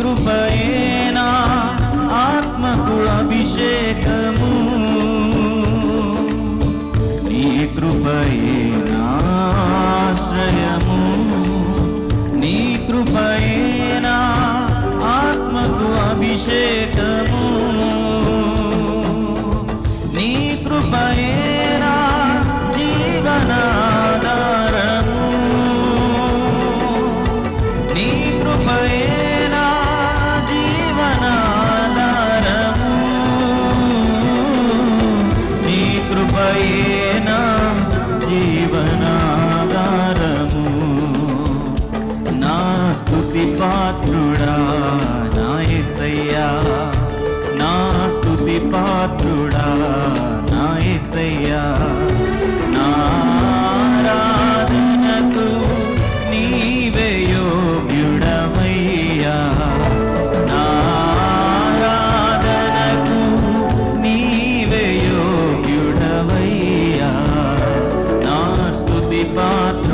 కృపయేనా ఆత్మకు అభిషేకము, నీ కృపయేనా ఆశ్రయము, నీ కృపయేనా ఆత్మకు అభిషేకము, నీ కృపయేనా జీవనాధారము, నీ కృపయేనా జీవనాధారము, నీ కృపయేనా జీవనాధారము. నా స్తుతి పాత్రుడా నా యేసయ్యా, నా స్తుతి పాత్రుడా నా యేసయ్యా, నా ఆరాధనకు నీవే యోగ్యుడవయ్యా, నా ఆరాధనకు నీవే యోగ్యుడవయ్యా, నా స్తుతి పాత్రుడా